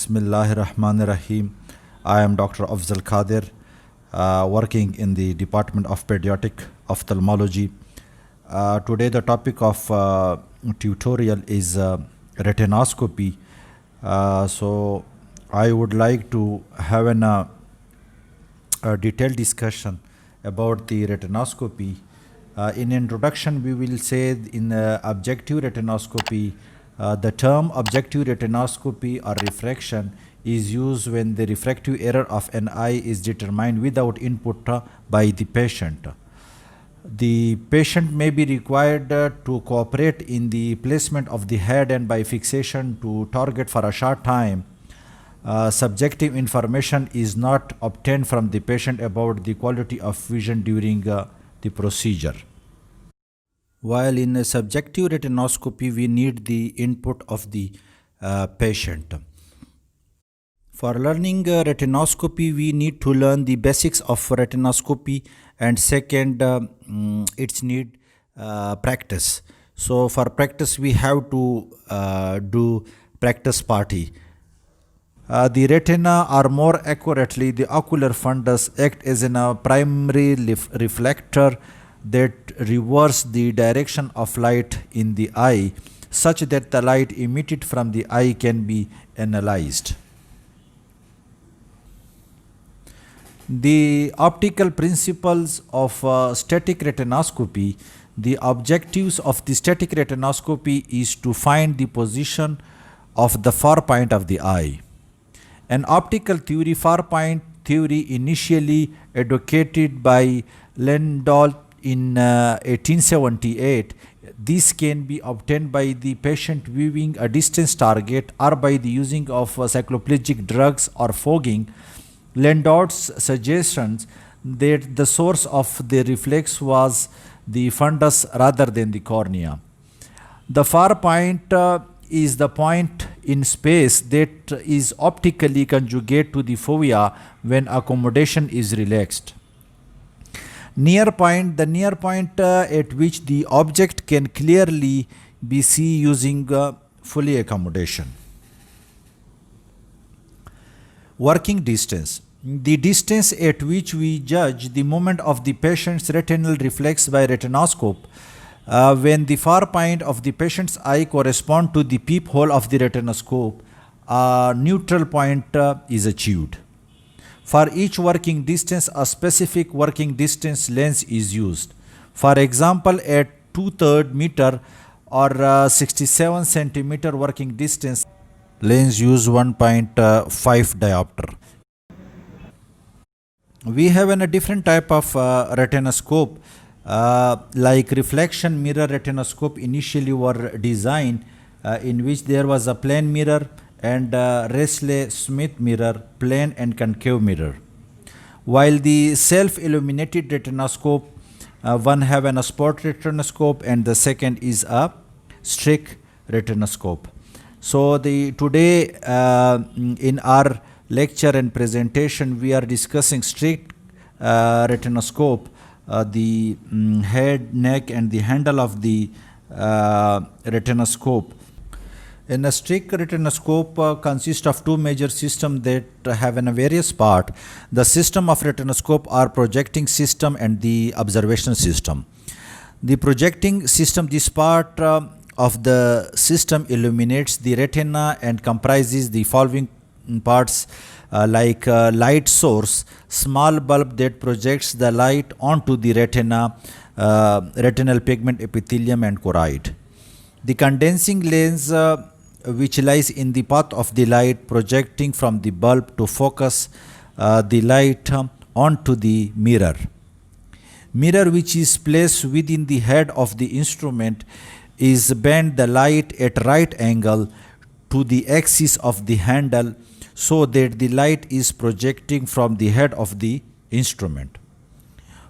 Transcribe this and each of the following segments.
Bismillahirrahmanirrahim. I am Dr. Afzal Khadir, working in the Department of Pediatric Ophthalmology. Today the topic of tutorial is retinoscopy. So I would like to have a detailed discussion about the retinoscopy. In introduction, we will say in objective retinoscopy, the term objective retinoscopy or refraction is used when the refractive error of an eye is determined without input by the patient. The patient may be required to cooperate in the placement of the head and by fixation to target for a short time. Subjective information is not obtained from the patient about the quality of vision during the procedure. While in a subjective retinoscopy, we need the input of the patient. For learning retinoscopy, we need to learn the basics of retinoscopy, and second, it's need practice. So for practice, we have to do practice party. The retina, or more accurately, the ocular fundus, act as a primary reflector that reverse the direction of light in the eye such that the light emitted from the eye can be analyzed. The optical principles of static retinoscopy. The objectives of the static retinoscopy is to find the position of the far point of the eye. An optical theory, far point theory, initially advocated by Landolt in 1878, this can be obtained by the patient viewing a distance target or by the using of cycloplegic drugs or fogging. Landolt's suggestions that the source of the reflex was the fundus rather than the cornea. The far point is the point in space that is optically conjugate to the fovea when accommodation is relaxed. Near point, the near point at which the object can clearly be seen using fully accommodation. Working distance. The distance at which we judge the movement of the patient's retinal reflex by retinoscope when the far point of the patient's eye correspond to the peephole of the retinoscope, a neutral point is achieved. For each working distance, a specific working distance lens is used. For example, at 2/3 meter or 67 centimeter working distance, lens use 1.5 diopter. We have a different type of retinoscope, like reflection mirror retinoscope initially were designed in which there was a plane mirror and Rayleigh-Smith mirror, plane and concave mirror. While the self-illuminated retinoscope, one have a spot retinoscope and the second is a streak retinoscope. So today in our lecture and presentation, we are discussing streak retinoscope, the head, neck and the handle of the retinoscope. In a streak retinoscope consists of two major systems that have in a various part. The system of retinoscope are projecting system and the observation system. The projecting system, this part of the system illuminates the retina and comprises the following parts like light source, small bulb that projects the light onto the retina, retinal pigment epithelium and choroid. The condensing lens which lies in the path of the light projecting from the bulb to focus the light onto the mirror. Mirror which is placed within the head of the instrument is bend the light at right angle to the axis of the handle so that the light is projecting from the head of the instrument.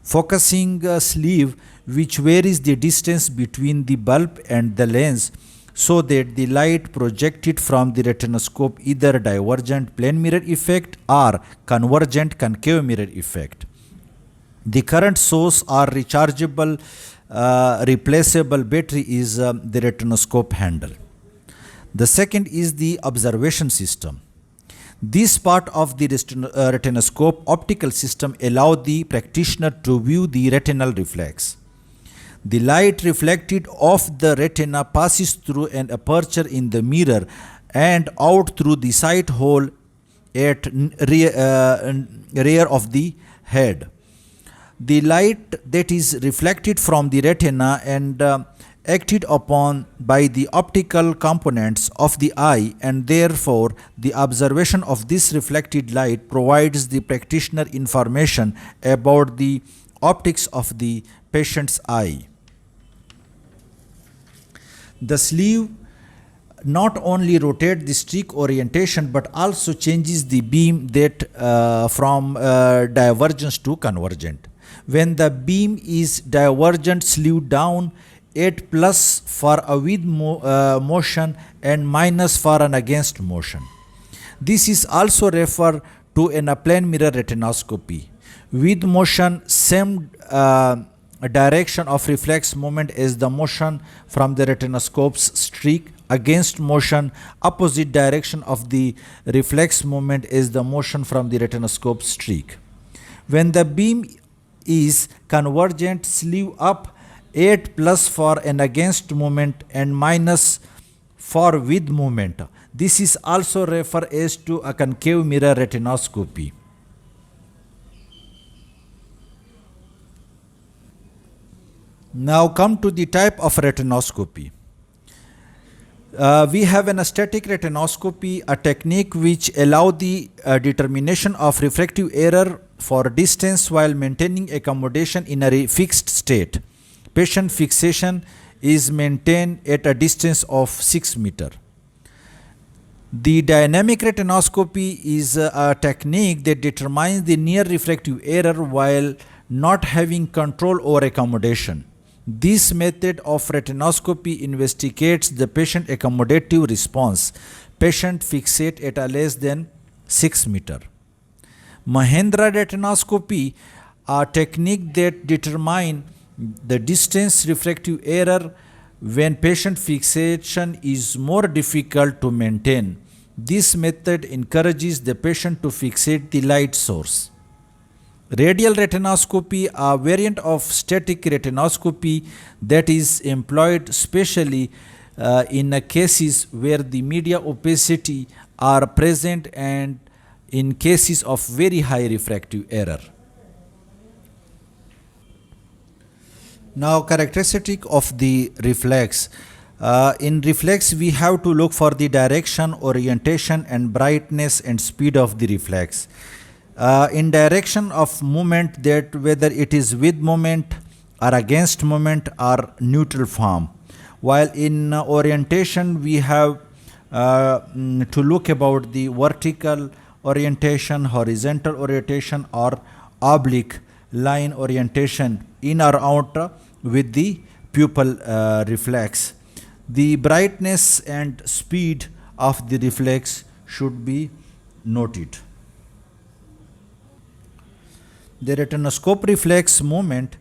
Focusing sleeve which varies the distance between the bulb and the lens so that the light projected from the retinoscope either divergent plane mirror effect or convergent concave mirror effect. The current source or rechargeable replaceable battery is the retinoscope handle. The second is the observation system. This part of the retinoscope optical system allow the practitioner to view the retinal reflex. The light reflected off the retina passes through an aperture in the mirror and out through the sight hole at rear of the head. The light that is reflected from the retina and acted upon by the optical components of the eye, and therefore the observation of this reflected light provides the practitioner information about the optics of the patient's eye. The sleeve not only rotates the streak orientation but also changes the beam that from divergence to convergent. When the beam is divergent, sleeve down, 8 plus for a with motion and minus for an against motion. This is also referred to in a plane mirror retinoscopy. With motion, same direction of reflex movement is the motion from the retinoscope's streak. Against motion, opposite direction of the reflex movement is the motion from the retinoscope streak. When the beam is convergent, sleeve up, 8 plus for an against movement and minus for with movement. This is also referred as to a concave mirror retinoscopy. Now come to the type of retinoscopy. We have an static retinoscopy, a technique which allows the determination of refractive error for distance while maintaining accommodation in a fixed state. Patient fixation is maintained at a distance of 6 meters. The dynamic retinoscopy is a technique that determines the near refractive error while not having control over accommodation. This method of retinoscopy investigates the patient accommodative response. Patient fixate at a less than 6 meters. Mahindra retinoscopy, a technique that determines the distance refractive error when patient fixation is more difficult to maintain. This method encourages the patient to fixate the light source. Radial retinoscopy, a variant of static retinoscopy that is employed especially in cases where the media opacity are present and in cases of very high refractive error. Now, characteristic of the reflex. In reflex, we have to look for the direction, orientation, and brightness and speed of the reflex. In direction of movement, that whether it is with movement or against movement or neutral form. While in orientation, we have to look about the vertical orientation, horizontal orientation, or oblique line orientation in or out with the pupil reflex. The brightness and speed of the reflex should be noted. The retinoscope reflex movement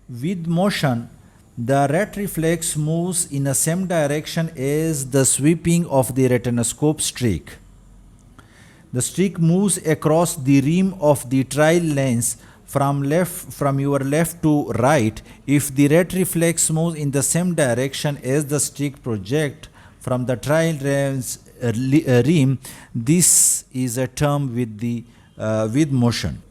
with motion, the ret reflex moves in the same direction as the sweeping of the retinoscope streak. The streak moves across the rim of the trial lens from your left to right. If the ret reflex moves in the same direction as the streak project from the trial lens rim, this is a term with the with motion.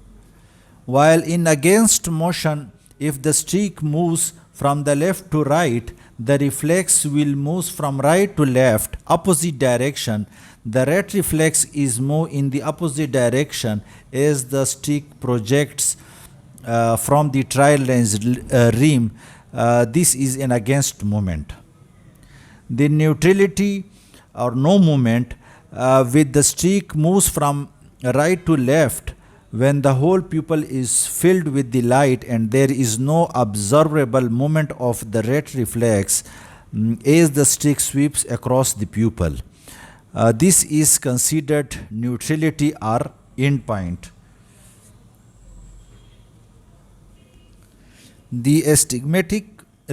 While in against motion, if the streak moves from the left to right, the reflex will move from right to left, opposite direction. The ret reflex is moved in the opposite direction as the streak projects from the trial lens rim. This is an against movement. The neutrality or no movement with the streak moves from right to left when the whole pupil is filled with the light and there is no observable movement of the ret reflex as the streak sweeps across the pupil. This is considered neutrality or endpoint. The astigmatic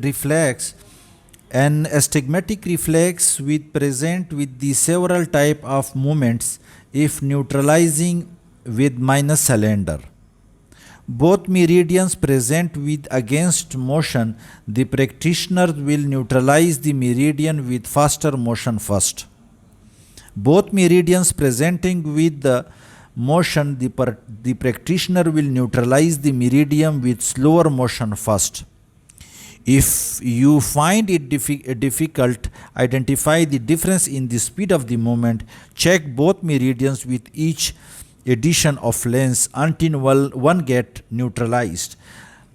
reflex An astigmatic reflex with present with the several type of movements if neutralizing with minus cylinder. Both meridians present with against motion, the practitioner will neutralize the meridian with faster motion first. Both meridians presenting with the motion, the practitioner will neutralize the meridian with slower motion first. If you find it difficult identify the difference in the speed of the movement, check both meridians with each addition of length until one get neutralized.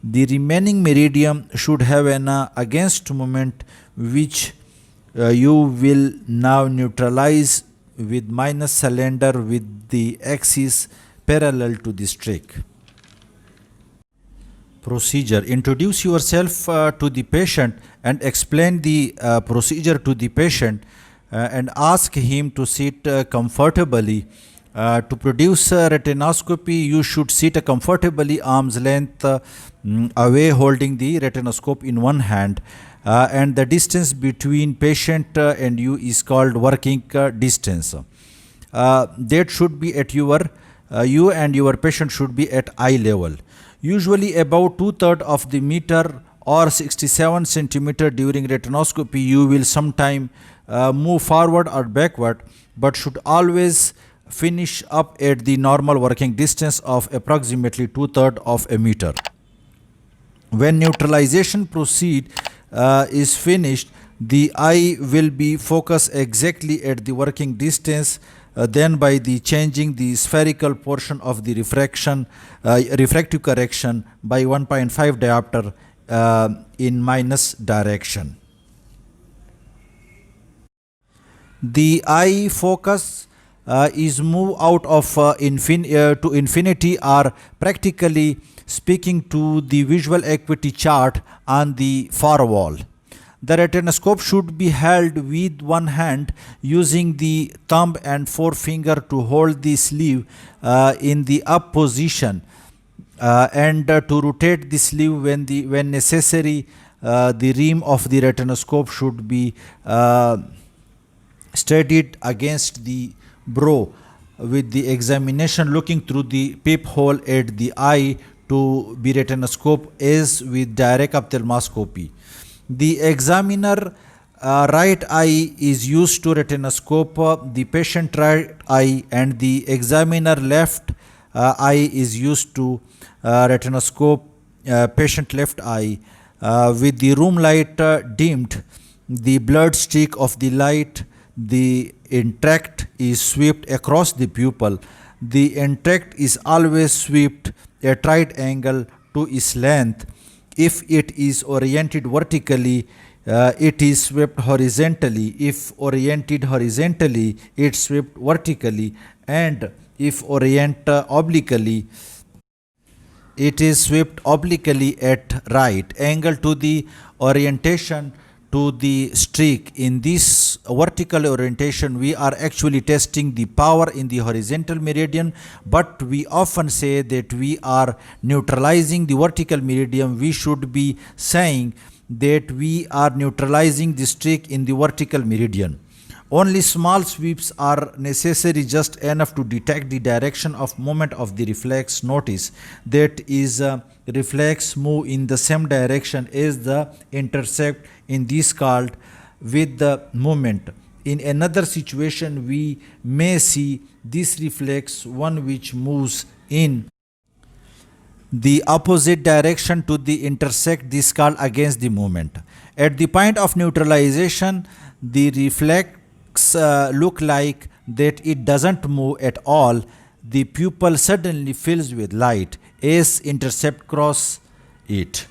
The remaining meridian should have an against moment which you will now neutralize with minus cylinder with the axis parallel to the streak. Procedure. Introduce yourself to the patient and explain the procedure to the patient and ask him to sit comfortably. To produce retinoscopy, you should sit comfortably arm's length away holding the retinoscope in one hand and the distance between patient and you is called working distance. That should be at you and your patient should be at eye level. Usually about 2/3 of the meter or 67 centimeter during retinoscopy you will sometime move forward or backward but should always finish up at the normal working distance of approximately 2/3 of a meter. When neutralization is finished, the eye will be focused exactly at the working distance. Then by the changing the spherical portion of the refractive correction by 1.5 diopter in minus direction. The eye focus is moved out of to infinity or practically speaking to the visual acuity chart on the far wall. The retinoscope should be held with one hand using the thumb and forefinger to hold the sleeve in the up position and to rotate the sleeve when necessary. The rim of the retinoscope should be steadied against the brow with the examination looking through the peephole at the eye to be retinoscope as with direct ophthalmoscopy. The examiner right eye is used to retinoscope the patient right eye and the examiner left eye is used to retinoscope patient left eye. With the room light dimmed, the blurred streak of the light, the entr'acte is swept across the pupil. The entr'acte is always swept at right angle to its length. If it is oriented vertically, it is swept horizontally. If oriented horizontally, it's swept vertically. And if oriented obliquely, it is swept obliquely at right angle to the orientation to the streak. In this vertical orientation, we are actually testing the power in the horizontal meridian, but we often say that we are neutralizing the vertical meridian. We should be saying that we are neutralizing the streak in the vertical meridian. Only small sweeps are necessary, just enough to detect the direction of movement of the reflex. Notice that is reflex move in the same direction as the intersect in this called with the movement. In another situation we may see this reflex one which moves in the opposite direction to the intersect, this called against the movement. At the point of neutralization, the reflex look like that it doesn't move at all. The pupil suddenly fills with light as intercept cross it.